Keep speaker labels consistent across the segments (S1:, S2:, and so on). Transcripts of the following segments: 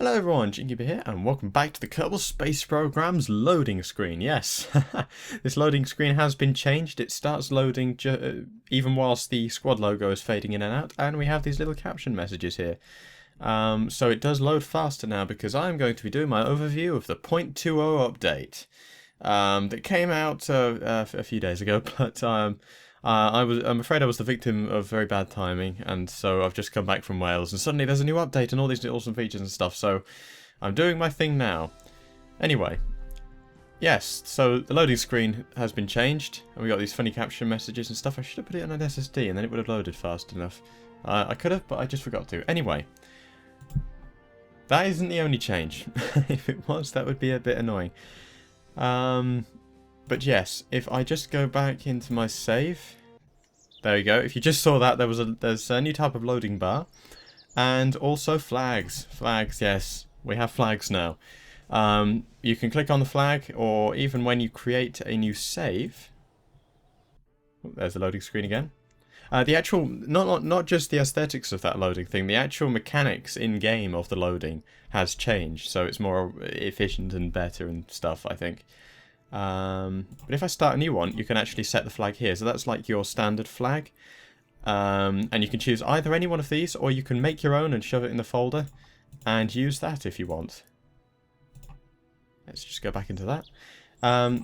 S1: Hello everyone, Jinkiba here, and welcome back to the Kerbal Space Program's loading screen. Yes, this loading screen has been changed. It starts loading even whilst the squad logo is fading in and out, and we have these little caption messages here. So it does load faster now because I'm going to be doing my overview of the 0.20 update that came out a few days ago, but I'm afraid I was the victim of very bad timing, and so I've just come back from Wales, and suddenly there's a new update and all these awesome features and stuff, so I'm doing my thing now. Anyway, yes, so the loading screen has been changed, and we got these funny caption messages and stuff. I should have put it on an SSD, and then it would have loaded fast enough. I could have, but I just forgot to. Anyway, that isn't the only change. If it was, that would be a bit annoying. But yes, if I just go back into my save, there you go. If you just saw that, there's a new type of loading bar, and also flags. Flags, yes, we have flags now. You can click on the flag, or even when you create a new save. Oh, there's the loading screen again. The actual, not just the aesthetics of that loading thing, the actual mechanics in game of the loading has changed, so it's more efficient and better and stuff, I think. But if I start a new one, you can actually set the flag here. So that's like your standard flag. And you can choose either any one of these, or you can make your own and shove it in the folder and use that if you want. Let's just go back into that.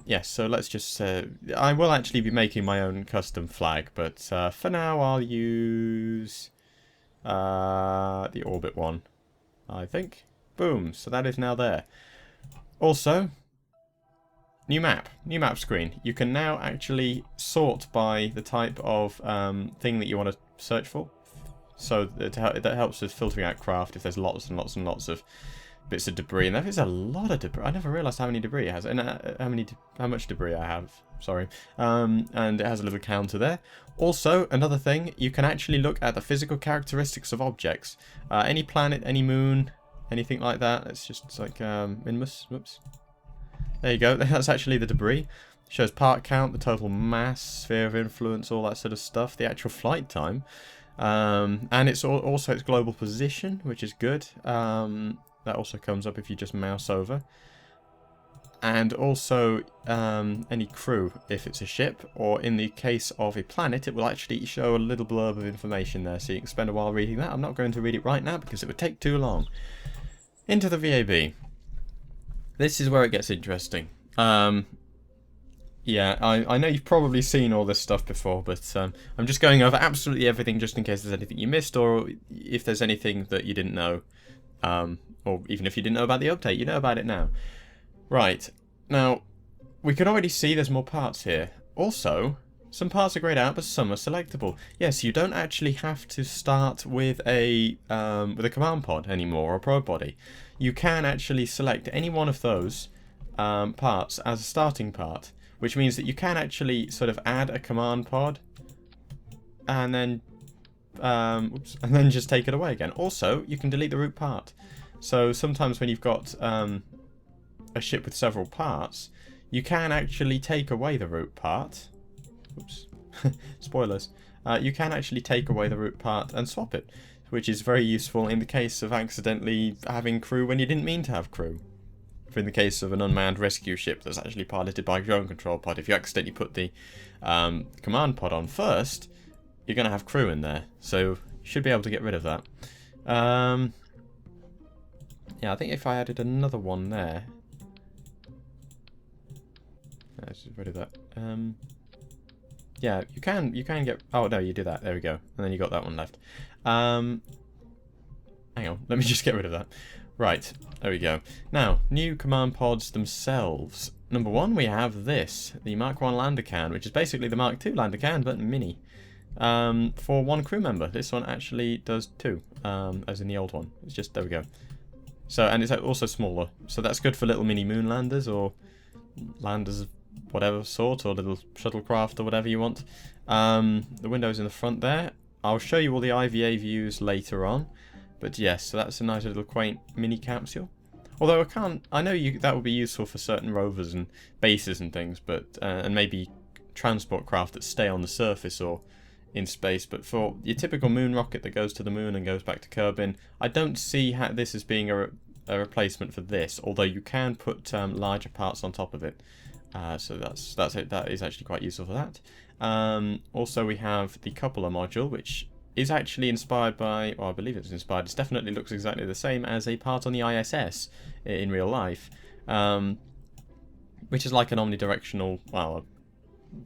S1: Yes, so let's just... I will actually be making my own custom flag, but for now I'll use the orbit one, I think. Boom, so that is now there. Also... New map screen. You can now actually sort by the type of thing that you want to search for. So that helps with filtering out craft if there's lots and lots and lots of bits of debris. And there is a lot of debris. I never realised how many debris it has, and how much debris I have. Sorry. And it has a little counter there. Also, another thing, you can actually look at the physical characteristics of objects. Any planet, any moon, anything like that. It's just like Minmus. Whoops. There you go, that's actually the debris. It shows part count, the total mass, sphere of influence, all that sort of stuff, the actual flight time. And it's also its global position, which is good. That also comes up if you just mouse over. And also any crew, if it's a ship, or in the case of a planet, it will actually show a little blurb of information there, so you can spend a while reading that. I'm not going to read it right now because it would take too long. Into the VAB. This is where it gets interesting. Yeah, I know you've probably seen all this stuff before, but I'm just going over absolutely everything just in case there's anything you missed, or if there's anything that you didn't know. Or even if you didn't know about the update, you know about it now. Right, now, we can already see there's more parts here. Also, some parts are grayed out, but some are selectable. Yes, you don't actually have to start with a command pod anymore, or a probe body. You can actually select any one of those parts as a starting part, which means that you can actually sort of add a command pod and then just take it away again. Also, you can delete the root part. So sometimes when you've got a ship with several parts, you can actually take away the root part. Oops. Spoilers. You can actually take away the root part and swap it, which is very useful in the case of accidentally having crew when you didn't mean to have crew. For in the case of an unmanned rescue ship that's actually piloted by a drone control pod, if you accidentally put the command pod on first, you're going to have crew in there. So you should be able to get rid of that. Yeah, I think if I added another one there... Let's just rid of that. Yeah, you can get... Oh, no, you do that. There we go. And then you got that one left. Hang on. Let me just get rid of that. Right. There we go. Now, new command pods themselves. Number one, we have this. The Mark 1 lander can, which is basically the Mark 2 lander can, but mini. For one crew member. This one actually does two, as in the old one. It's just... There we go. So, and it's also smaller. So that's good for little mini moon landers, or landers of whatever sort, or little shuttlecraft or whatever you want. The window's in the front there. I'll show you all the IVA views later on, but yes, so that's a nice little quaint mini capsule. Although I know that would be useful for certain rovers and bases and things, but and maybe transport craft that stay on the surface or in space. But for your typical moon rocket that goes to the moon and goes back to Kerbin, I don't see this as being a replacement for this, although you can put larger parts on top of it. So that's it. That is actually quite useful for that. Also, we have the cupola module, which is actually inspired by, or I believe it's inspired. It definitely looks exactly the same as a part on the ISS in real life, which is like an omnidirectional, well,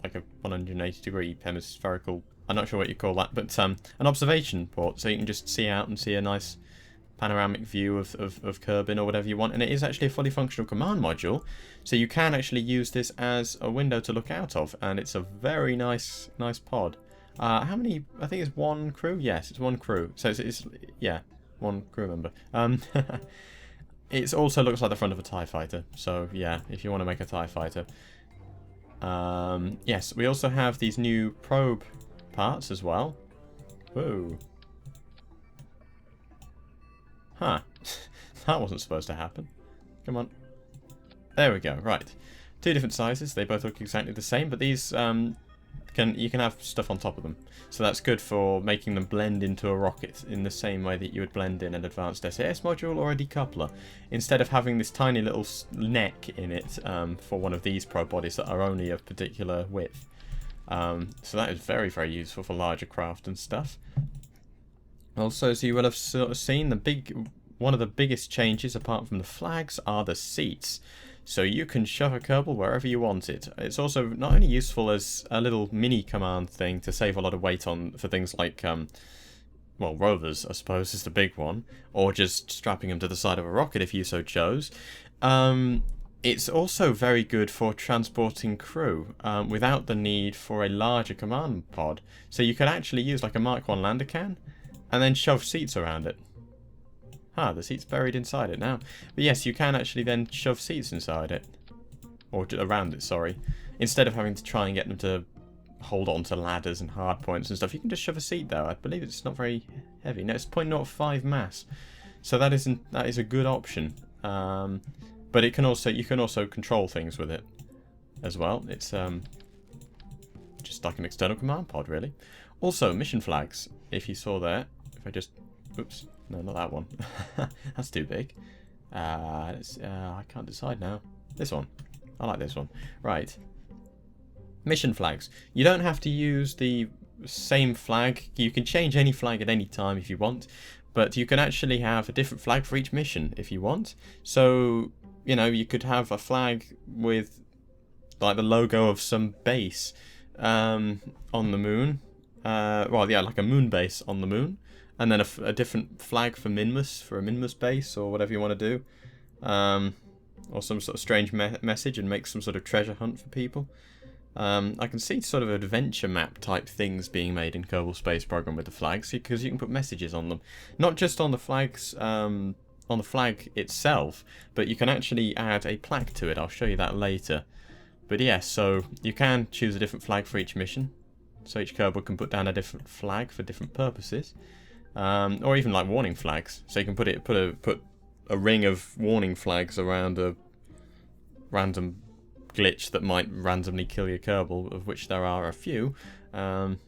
S1: like a 180-degree hemispherical. I'm not sure what you call that, but an observation port, so you can just see out and see a nice panoramic view of Kerbin or whatever you want. And it is actually a fully functional command module, so you can actually use this as a window to look out of, and it's a very nice pod. How many? I think it's one crew. Yes, it's one crew. So it's yeah, one crew member. It also looks like the front of a TIE fighter. So yeah, if you want to make a TIE fighter. Yes, we also have these new probe parts as well. Whoa. Huh. That wasn't supposed to happen. Come on. There we go. Right. Two different sizes. They both look exactly the same, but these you can have stuff on top of them. So that's good for making them blend into a rocket in the same way that you would blend in an advanced SAS module or a decoupler. Instead of having this tiny little neck in it for one of these probe bodies that are only of particular width. So that is very, very useful for larger craft and stuff. Also, as you will have sort of seen, one of the biggest changes apart from the flags are the seats. So you can shove a Kerbal wherever you want it. It's also not only useful as a little mini command thing to save a lot of weight for things like, well, rovers, I suppose, is the big one, or just strapping them to the side of a rocket if you so chose. It's also very good for transporting crew without the need for a larger command pod. So you could actually use like a Mark 1 lander can and then shove seats around it. Ah, the seat's buried inside it now. But yes, you can actually then shove seats inside it. Or around it, sorry. Instead of having to try and get them to hold on to ladders and hard points and stuff, you can just shove a seat there. I believe it's not very heavy. No, it's 0.05 mass. So that is a good option. But you can also control things with it as well. It's just like an external command pod, really. Also, mission flags. If you saw there, if I just, oops, no, not that one. That's too big. I can't decide now. This one. I like this one. Right. Mission flags. You don't have to use the same flag. You can change any flag at any time if you want, but you can actually have a different flag for each mission if you want. So, you know, you could have a flag with like the logo of some base on the moon. Well, yeah, like a moon base on the moon. And then a different flag for Minmus, for a Minmus base, or whatever you want to do. Or some sort of strange message and make some sort of treasure hunt for people. I can see sort of adventure map type things being made in Kerbal Space Program with the flags, because you can put messages on them. Not just on the flags, on the flag itself, but you can actually add a plaque to it. I'll show you that later. But yes, so you can choose a different flag for each mission. So each Kerbal can put down a different flag for different purposes. Or even like warning flags. So you can put a ring of warning flags around a random glitch that might randomly kill your Kerbal, of which there are a few.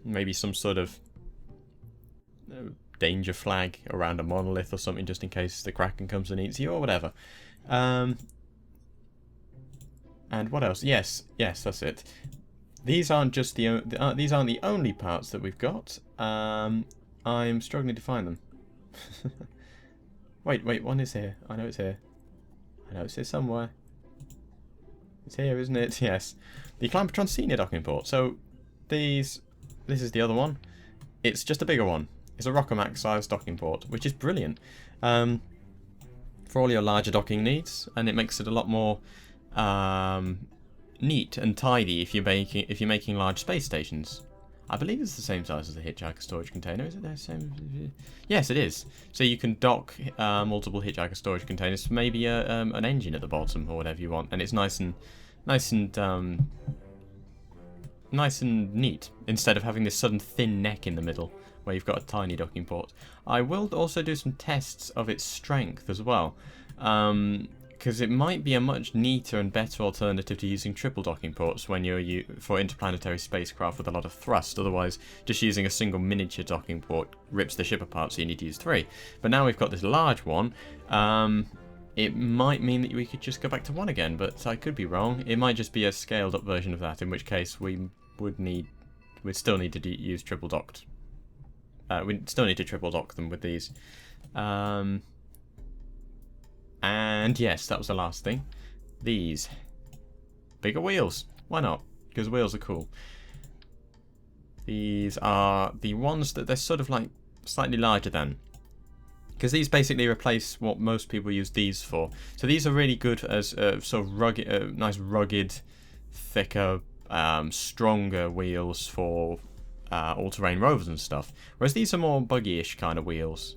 S1: Maybe some sort of danger flag around a monolith or something, just in case the Kraken comes and eats you or whatever. And what else? Yes, that's it. These aren't just these aren't the only parts that we've got. I'm struggling to find them. Wait, one is here. I know it's here. I know it's here somewhere. It's here, isn't it? Yes. The Clampertron Senior docking port. So, this is the other one. It's just a bigger one. It's a Rockomax size docking port, which is brilliant for all your larger docking needs, and it makes it a lot more neat and tidy if you're making large space stations. I believe it's the same size as the Hitchhiker storage container. Is it the same? Yes, it is. So you can dock multiple Hitchhiker storage containers, maybe an engine at the bottom or whatever you want, and it's nice and neat instead of having this sudden thin neck in the middle where you've got a tiny docking port. I will also do some tests of its strength as well. Because it might be a much neater and better alternative to using triple docking ports when you're for interplanetary spacecraft with a lot of thrust. Otherwise, just using a single miniature docking port rips the ship apart, so you need to use 3. But now we've got this large one. it might mean that we could just go back to 1 again, but I could be wrong. It might just be a scaled up version of that, in which case we'd still need to use triple docked. We'd still need to triple dock them with these. And yes, that was the last thing. These bigger wheels. Why not? Because wheels are cool. These are the ones that they're sort of like slightly larger than. Because these basically replace what most people use these for. So these are really good as sort of rugged, nice rugged, thicker, stronger wheels for all-terrain rovers and stuff. Whereas these are more buggy-ish kind of wheels.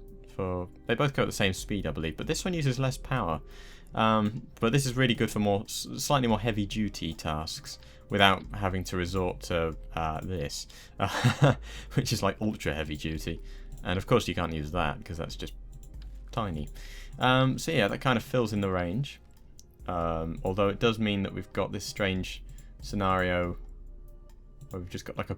S1: They both go at the same speed, I believe, but this one uses less power. But this is really good for slightly more heavy-duty tasks without having to resort to this, which is like ultra heavy-duty. And of course you can't use that because that's just tiny. So yeah, that kind of fills in the range. Although it does mean that we've got this strange scenario where we've just got like a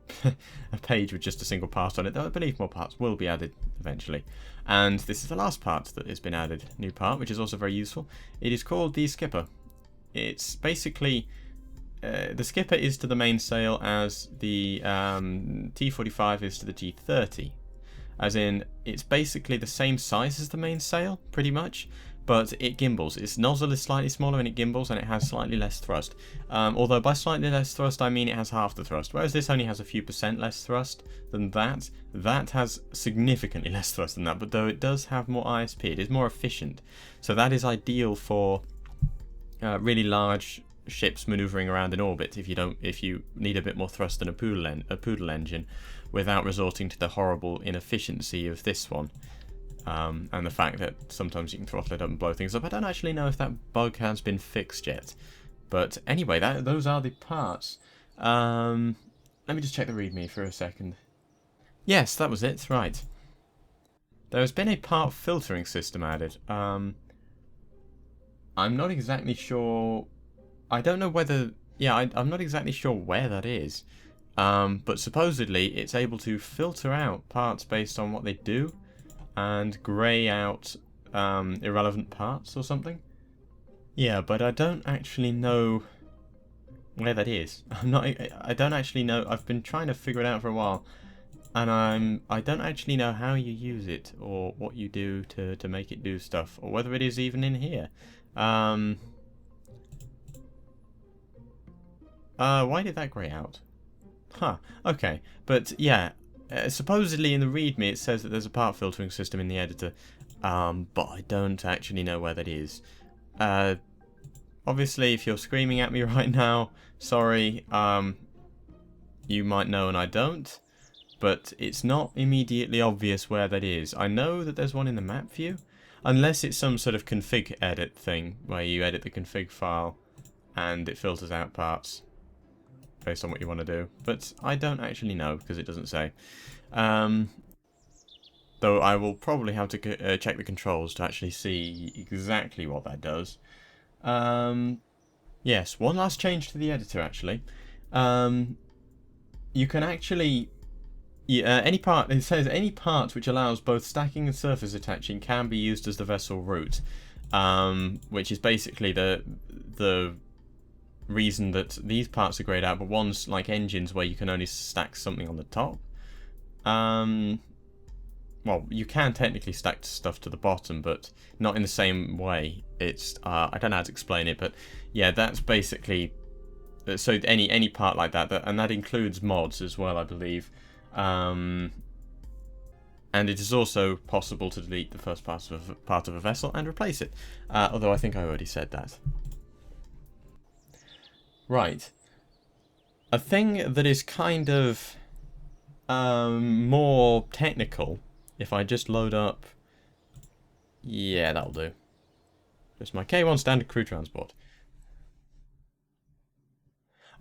S1: page with just a single part on it, though I believe more parts will be added eventually. And this is the last part that has been added, new part, which is also very useful. It is called the skipper. It's basically the skipper is to the mainsail as the T45 is to the T30. As in, it's basically the same size as the mainsail, pretty much, but it gimbals. Its nozzle is slightly smaller and it gimbals, and it has slightly less thrust. Although by slightly less thrust, I mean it has half the thrust, whereas this only has a few % less thrust than that. That has significantly less thrust than that, but though it does have more ISP, it is more efficient. So that is ideal for really large ships maneuvering around in orbit if you need a bit more thrust than a poodle engine without resorting to the horrible inefficiency of this one, and the fact that sometimes you can throttle it up and blow things up. I don't actually know if that bug has been fixed yet, but anyway, those are the parts. Let me just check the readme for a second. Yes, that was it, right. There has been a part filtering system added. I'm not exactly sure. I don't know whether... Yeah, I'm not exactly sure where that is. But supposedly it's able to filter out parts based on what they do and grey out irrelevant parts or something. Yeah, but I don't actually know where that is. I don't actually know. I've been trying to figure it out for a while, and I don't actually know how you use it or what you do to make it do stuff, or whether it is even in here. Why did that grey out? Huh, okay. But yeah, supposedly in the README it says that there's a part filtering system in the editor, but I don't actually know where that is. Obviously, if you're screaming at me right now, sorry, you might know and I don't, but it's not immediately obvious where that is. I know that there's one in the map view, unless it's some sort of config edit thing, where you edit the config file and it filters out parts based on what you want to do, but I don't actually know because it doesn't say. Though I will probably have to check the controls to actually see exactly what that does. Yes, one last change to the editor actually. You can actually it says any part which allows both stacking and surface attaching can be used as the vessel route, which is basically the reason that these parts are grayed out, but one's like engines where you can only stack something on the top. Well, you can technically stack stuff to the bottom, but not in the same way. It's I don't know how to explain it, but yeah, that's basically so any part like that, and that includes mods as well, I believe. And it is also possible to delete the first part of a vessel and replace it. Although I think I already said that. Right. A thing that is kind of more technical, if I just load up... Yeah, that'll do. Just my K1 standard crew transport.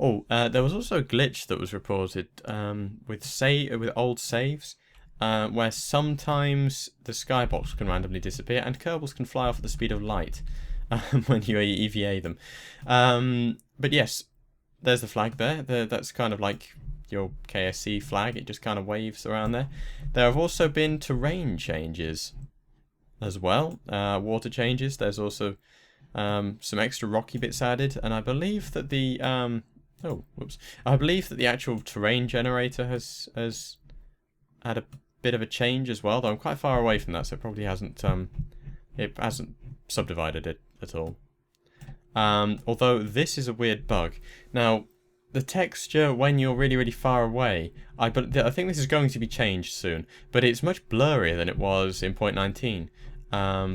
S1: Oh, there was also a glitch that was reported with old saves, where sometimes the skybox can randomly disappear and Kerbals can fly off at the speed of light when you EVA them. But yes, there's the flag there. That's kind of like your KSC flag. It just kind of waves around there. There have also been terrain changes. as well. Water changes. There's also some extra rocky bits added, and I believe that the oh, whoops! I believe that the actual terrain generator has had a bit of a change as well. Though I'm quite far away from that, so it probably hasn't subdivided it at all. Although this is a weird bug. Now, the texture when you're really, really far away, I think this is going to be changed soon, but it's much blurrier than it was in 0.19.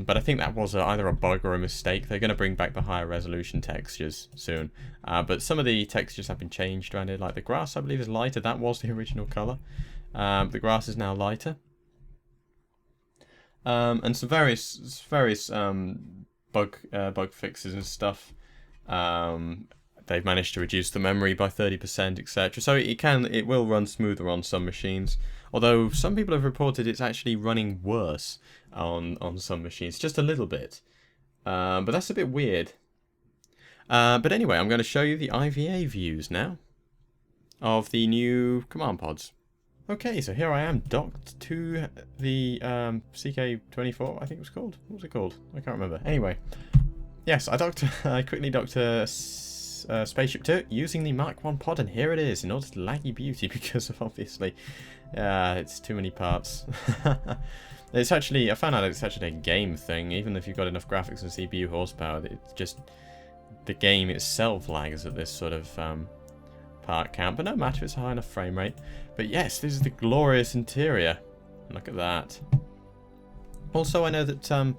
S1: But I think that was either a bug or a mistake. They're going to bring back the higher resolution textures soon. But some of the textures have been changed around it, like the grass, I believe, is lighter. That was the original colour. The grass is now lighter. And some various bug fixes and stuff. They've managed to reduce the memory by 30%, etc. So it will run smoother on some machines. Although some people have reported it's actually running worse on some machines, just a little bit. But that's a bit weird. But anyway, I'm going to show you the IVA views now of the new command pods. Okay, so here I am, docked to the CK24, I think it was called. What was it called? I can't remember. Anyway, yes, I quickly docked a spaceship to it using the Mark 1 pod, and here it is in all its laggy beauty because of, obviously, it's too many parts. I found out it's actually a game thing. Even if you've got enough graphics and CPU horsepower, it's just the game itself lags at this sort of part count. But no matter, it's a high enough frame rate. But yes, this is the glorious interior. Look at that. Also, I know that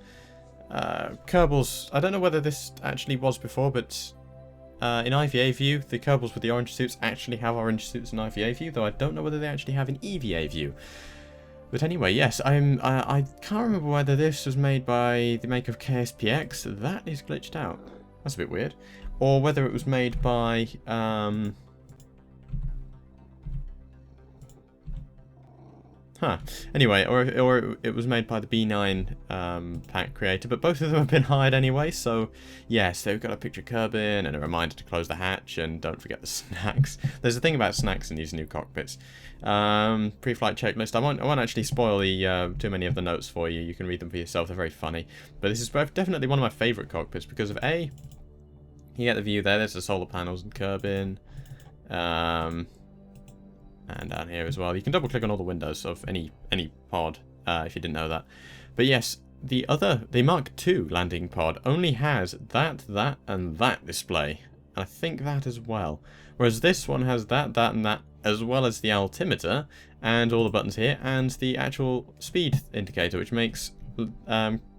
S1: Kerbal's, I don't know whether this actually was before, but in IVA view, the Kerbals with the orange suits actually have orange suits in IVA view, though I don't know whether they actually have in EVA view. But anyway, yes, I can't remember whether this was made by the maker of KSPX. That is glitched out. That's a bit weird. Or whether it was made by Anyway, or it was made by the B9 pack creator, but both of them have been hired anyway, so yes, they've got a picture of Kerbin and a reminder to close the hatch, and don't forget the snacks. There's a thing about snacks in these new cockpits. Pre-flight checklist. I won't actually spoil the too many of the notes for you. You can read them for yourself. They're very funny. But this is definitely one of my favourite cockpits because of A, you get the view there. There's the solar panels and Kerbin. And down here as well. You can double click on all the windows of any pod, if you didn't know that. But yes, the Mark II landing pod only has that, and that display. And I think that as well. Whereas this one has that, and that, as well as the altimeter, and all the buttons here, and the actual speed indicator, which makes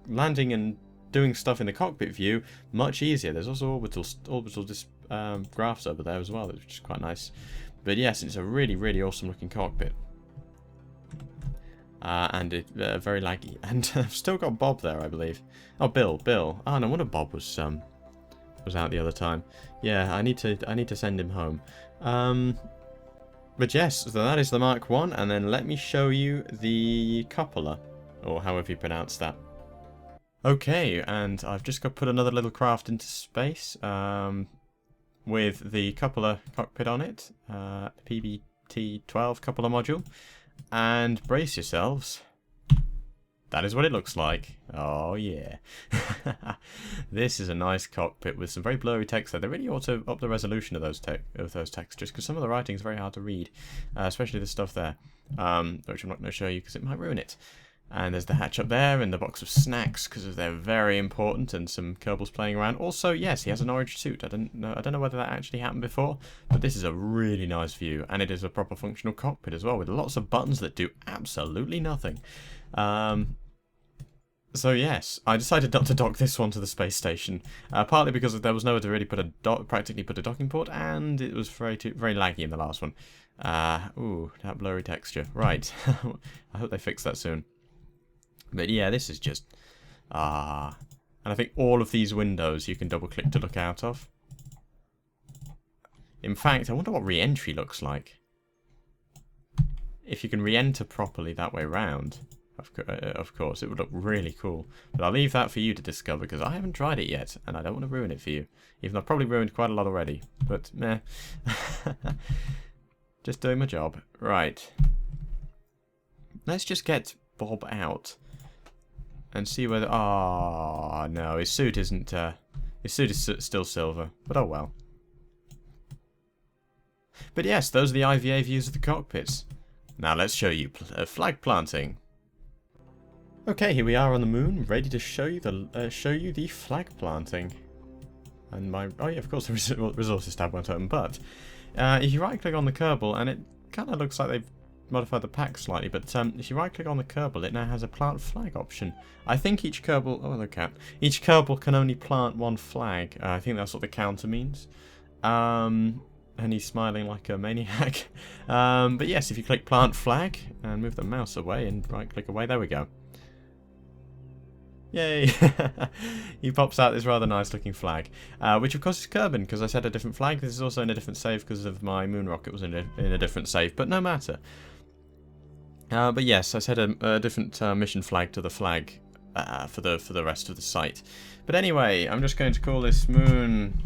S1: landing and doing stuff in the cockpit view much easier. There's also orbital graphs over there as well, which is quite nice. But yes, it's a really, really awesome looking cockpit. And it's very laggy. And I've still got Bob there, I believe. Oh, Bill. Oh, no wonder Bob was out the other time. Yeah, I need to send him home. But yes, so that is the Mark 1, and then let me show you the cupola, or however you pronounce that. Okay, and I've just got to put another little craft into space. With the cupola cockpit on it, PBT-12 cupola module, and brace yourselves. That is what it looks like. Oh yeah. This is a nice cockpit with some very blurry text there. They really ought to up the resolution of those textures, because some of the writing is very hard to read, especially the stuff there, which I'm not going to show you because it might ruin it. And there's the hatch up there and the box of snacks because they're very important, and some Kerbals playing around. Also, yes, he has an orange suit. I don't know whether that actually happened before, but this is a really nice view, and it is a proper functional cockpit as well, with lots of buttons that do absolutely nothing. So yes, I decided not to dock this one to the space station, partly because there was nowhere to really practically put a docking port, and it was very laggy in the last one. Ooh, that blurry texture. Right, I hope they fix that soon. But yeah, this is just... and I think all of these windows you can double click to look out of. In fact, I wonder what re-entry looks like. If you can re-enter properly that way round, of course, it would look really cool. But I'll leave that for you to discover, because I haven't tried it yet, and I don't want to ruin it for you. Even though I've probably ruined quite a lot already. But, meh. Just doing my job. Right. Let's just get Bob out. and see whether... Oh, no, his suit isn't... his suit is still silver, but oh well. But yes, those are the IVA views of the cockpits. Now let's show you flag planting. Okay, here we are on the moon, ready to show you the flag planting. And my... Oh yeah, of course the resources tab won't open, but... if you right-click on the Kerbal, and it kind of looks like they've modified the pack slightly, but if you right-click on the Kerbal, it now has a plant flag option. I think each Kerbal... Oh, look at... Each Kerbal can only plant one flag. I think that's what the counter means. And he's smiling like a maniac. But yes, if you click plant flag, and move the mouse away, and right-click away, there we go. Yay! He pops out this rather nice looking flag, which of course is Kerbin, because I set a different flag. This is also in a different save because of my moon rocket was in a different save, but no matter. But yes, I set a different mission flag to the flag for the rest of the site. But anyway, I'm just going to call this moon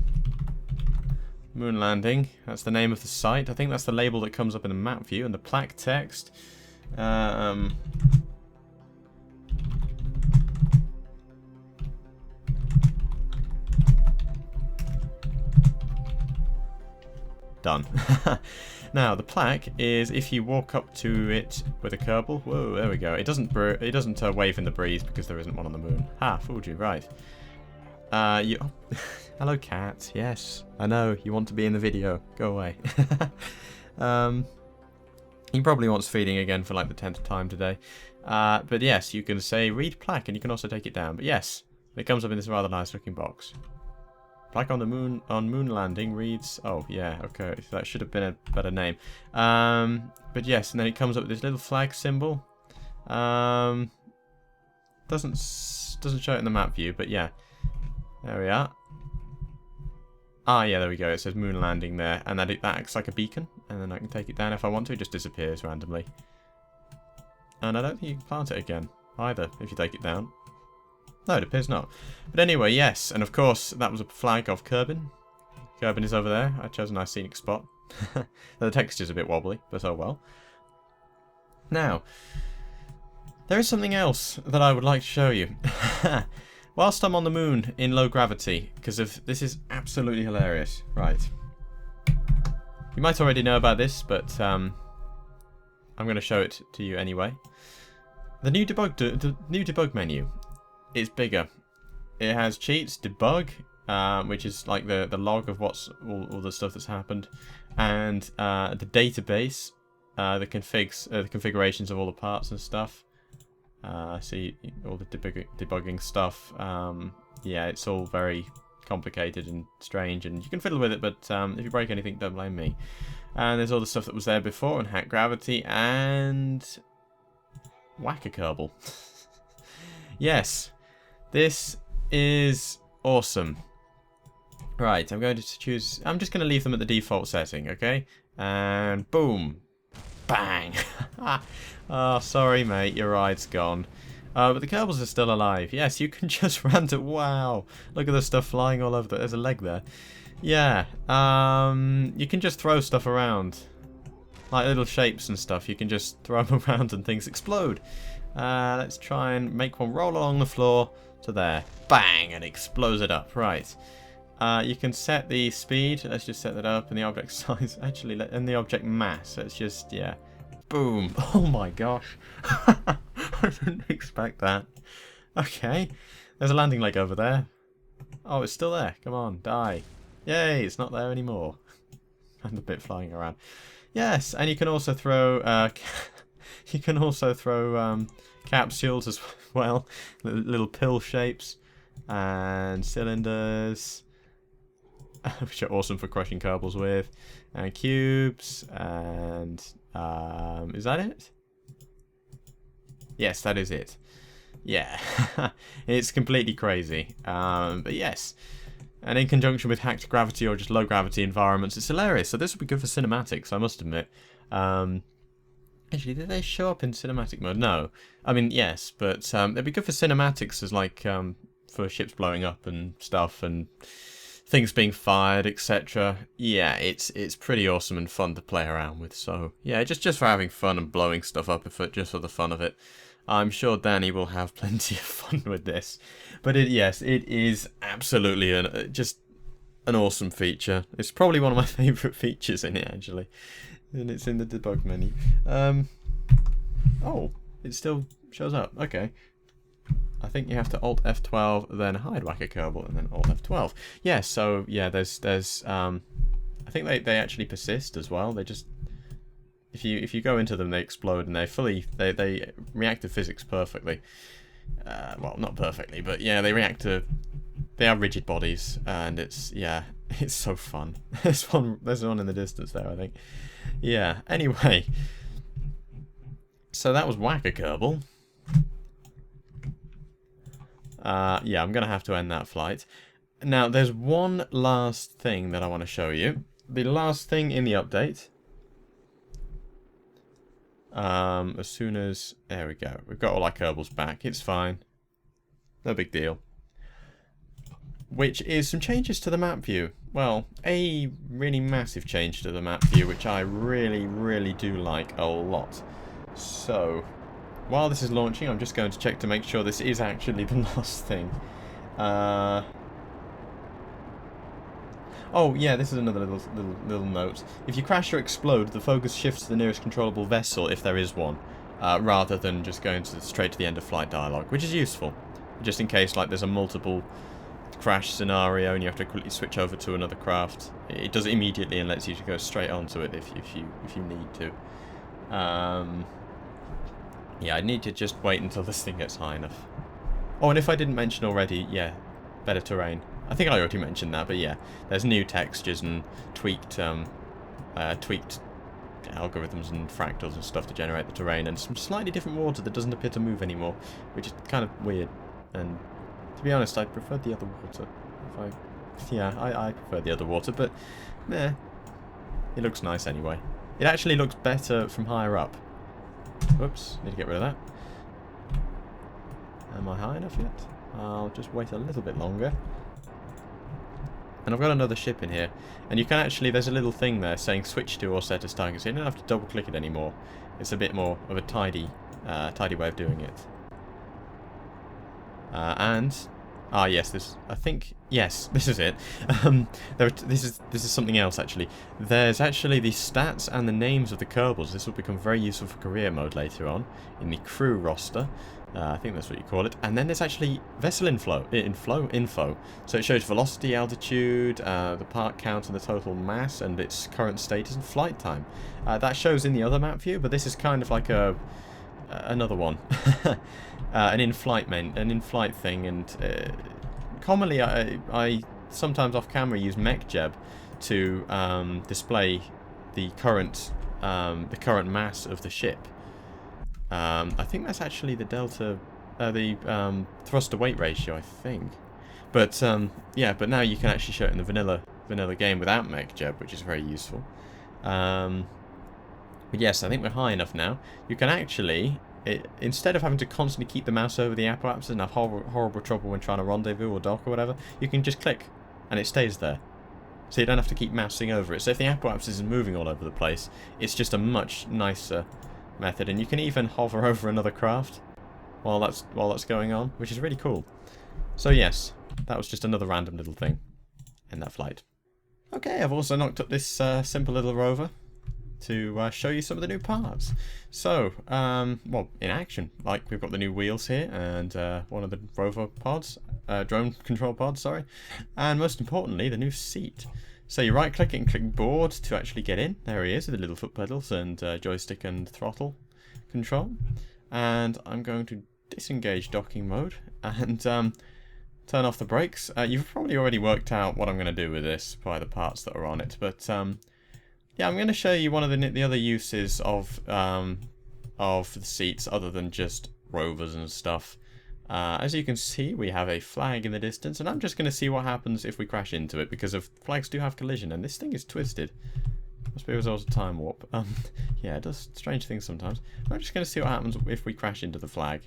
S1: landing. That's the name of the site. I think that's the label that comes up in the map view and the plaque text. Done. Now the plaque is if you walk up to it with a Kerbal. Whoa, there we go. It doesn't wave in the breeze because there isn't one on the moon. Ha, fooled you. Right. Oh, hello, cat. Yes, I know you want to be in the video. Go away. He probably wants feeding again for like the 10th time today. But yes, you can say read plaque, and you can also take it down. But yes, it comes up in this rather nice looking box. Plaque on the moon landing reads... Oh, yeah, okay. That should have been a better name. But yes, and then it comes up with this little flag symbol. Doesn't show it in the map view, but yeah. There we are. Ah, yeah, there we go. It says moon landing there, and that acts like a beacon. And then I can take it down if I want to. It just disappears randomly. And I don't think you can plant it again, either, if you take it down. No, it appears not. But anyway, yes, and of course, that was a flag of Kerbin. Kerbin is over there. I chose a nice scenic spot. The texture's a bit wobbly, but oh well. Now, there is something else that I would like to show you. Whilst I'm on the moon in low gravity, because this is absolutely hilarious. Right. You might already know about this, but I'm going to show it to you anyway. The new debug menu is bigger. It has cheats, debug, which is like the log of what's all the stuff that's happened, and the database, the configurations of all the parts and stuff. See all the debugging stuff. Yeah, it's all very complicated and strange, and you can fiddle with it, but if you break anything, don't blame me. And there's all the stuff that was there before, and hack gravity, and whack a Kerbal. Yes, this is awesome. Right, I'm going to choose... I'm just going to leave them at the default setting, okay? And boom. Bang. Oh, sorry, mate. Your ride's gone. But the Kerbals are still alive. Yes, you can just random... Wow. Look at the stuff flying all over. There's a leg there. Yeah. You can just throw stuff around. Like little shapes and stuff. You can just throw them around and things explode. Let's try and make one roll along the floor to there. Bang! And explodes it up. Right. You can set the speed. Let's just set that up. And the object size. Actually, and the object mass. Let's just, yeah. Boom. Oh my gosh. I didn't expect that. Okay. There's a landing leg over there. Oh, it's still there. Come on, die. Yay, it's not there anymore. And a bit flying around. Yes, and you can also throw capsules as well, little pill shapes and cylinders, which are awesome for crushing Kerbals with, and cubes, and is that it? Yes, that is it. Yeah, it's completely crazy, but yes. And in conjunction with hacked gravity or just low gravity environments, it's hilarious. So this would be good for cinematics, I must admit. Actually, did they show up in cinematic mode? No. I mean, yes, but they'd be good for cinematics as like for ships blowing up and stuff and things being fired, etc. Yeah, it's pretty awesome and fun to play around with. So yeah, just for having fun and blowing stuff up, just for the fun of it. I'm sure Danny will have plenty of fun with this. But yes, it is absolutely just an awesome feature. It's probably one of my favourite features in it, actually. And it's in the debug menu. Oh, it still shows up. Okay. I think you have to Alt F12, then hide Whacker Kerbal, and then Alt F12. Yeah, so yeah, there's I think they actually persist as well. They just if you go into them, they explode, and they react to physics perfectly. Well, not perfectly, but yeah, they are rigid bodies, and it's so fun. There's one in the distance there, I think. Yeah. Anyway, so that was Whacker Kerbal. Yeah, I'm gonna have to end that flight. Now, there's one last thing that I want to show you. The last thing in the update. As soon as... There we go. We've got all our Kerbals back. It's fine. No big deal. Which is some changes to the map view. Well, a really massive change to the map view, which I really, really do like a lot. So, while this is launching, I'm just going to check to make sure this is actually the last thing. Oh, yeah, this is another little note. If you crash or explode, the focus shifts to the nearest controllable vessel, if there is one, rather than just going straight to the end of flight dialogue, which is useful. Just in case, like, there's a multiple crash scenario and you have to quickly switch over to another craft. It does it immediately and lets you go straight onto it if you need to. Yeah, I need to just wait until this thing gets high enough. Oh, and if I didn't mention already, yeah, better terrain. I think I already mentioned that, but yeah, there's new textures and tweaked algorithms and fractals and stuff to generate the terrain, and some slightly different water that doesn't appear to move anymore, which is kind of weird. And to be honest, I prefer the other water. I prefer the other water, but meh, it looks nice anyway. It actually looks better from higher up. Whoops, need to get rid of that. Am I high enough yet? I'll just wait a little bit longer. And I've got another ship in here. And you can actually, there's a little thing there saying switch to or set as target. So you don't have to double click it anymore. It's a bit more of a tidy way of doing it. Yes, I think, yes, this is it. This is something else, actually. There's actually the stats and the names of the Kerbals. This will become very useful for career mode later on in the crew roster. I think that's what you call it. And then there's actually vessel info. So it shows velocity, altitude, the part count and the total mass, and its current status and flight time. That shows in the other map view, but this is kind of like another one. An in-flight thing, and commonly I sometimes off camera use MechJeb to display the current mass of the ship. I think that's actually the delta, the thrust to weight ratio, I think. But yeah, but now you can actually show it in the vanilla game without MechJeb, which is very useful. But yes, I think we're high enough now. You can actually, instead of having to constantly keep the mouse over the apoapsis and have horrible trouble when trying to rendezvous or dock or whatever, you can just click and it stays there. So you don't have to keep mousing over it. So if the apoapsis is moving all over the place, it's just a much nicer method. And you can even hover over another craft while that's going on, which is really cool. So yes, that was just another random little thing in that flight. Okay, I've also knocked up this simple little rover to show you some of the new parts. So, well, in action, like we've got the new wheels here and one of the rover pods, drone control pods, sorry, and most importantly, the new seat. So you right click it and click board to actually get in. There he is with the little foot pedals and joystick and throttle control. And I'm going to disengage docking mode and turn off the brakes. You've probably already worked out what I'm going to do with this by the parts that are on it, but yeah, I'm going to show you one of the other uses of the seats other than just rovers and stuff. As you can see, we have a flag in the distance, and I'm just going to see what happens if we crash into it, because flags do have collision, and this thing is twisted. Must be a result of time warp. Yeah, it does strange things sometimes. I'm just going to see what happens if we crash into the flag.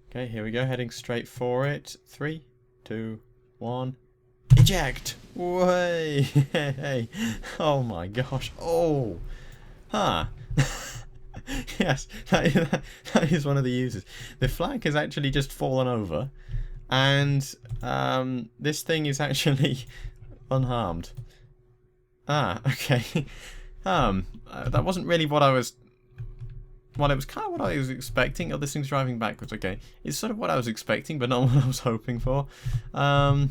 S1: Okay, here we go, heading straight for it. 3, 2, 1... Eject! Way! Hey! Oh my gosh! Oh! Huh! Yes, that is one of the uses. The flag has actually just fallen over, and this thing is actually unharmed. Ah, okay. That wasn't really what I was. Well, it was kind of what I was expecting. Oh, this thing's driving backwards. Okay, it's sort of what I was expecting, but not what I was hoping for. Yeah,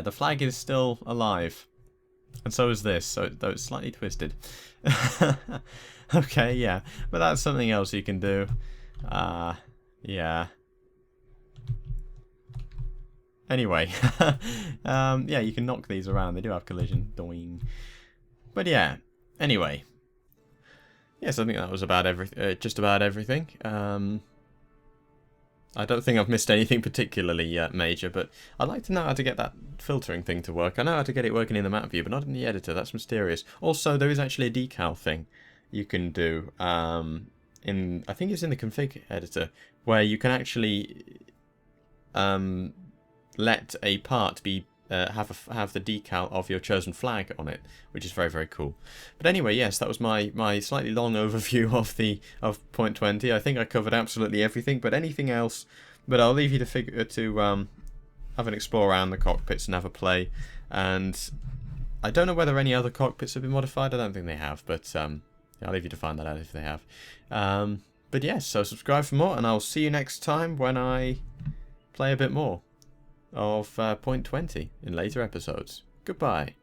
S1: the flag is still alive, and so is this. So though it's slightly twisted. Okay, yeah, but that's something else you can do. Yeah. Anyway, yeah, you can knock these around. They do have collision. Doing. But yeah. Anyway. Yes, I think that was about just about everything. I don't think I've missed anything particularly major, but I'd like to know how to get that filtering thing to work. I know how to get it working in the map view, but not in the editor. That's mysterious. Also, there is actually a decal thing you can do. I think it's in the config editor, where you can actually let a part be have the decal of your chosen flag on it, which is very, very cool. But anyway, yes, that was my slightly long overview of 0.20. I think I covered absolutely everything, but anything else. But I'll leave you to have an explore around the cockpits and have a play. And I don't know whether any other cockpits have been modified. I don't think they have, but I'll leave you to find that out if they have. But yes, so subscribe for more, and I'll see you next time when I play a bit more of 0.20 in later episodes. Goodbye.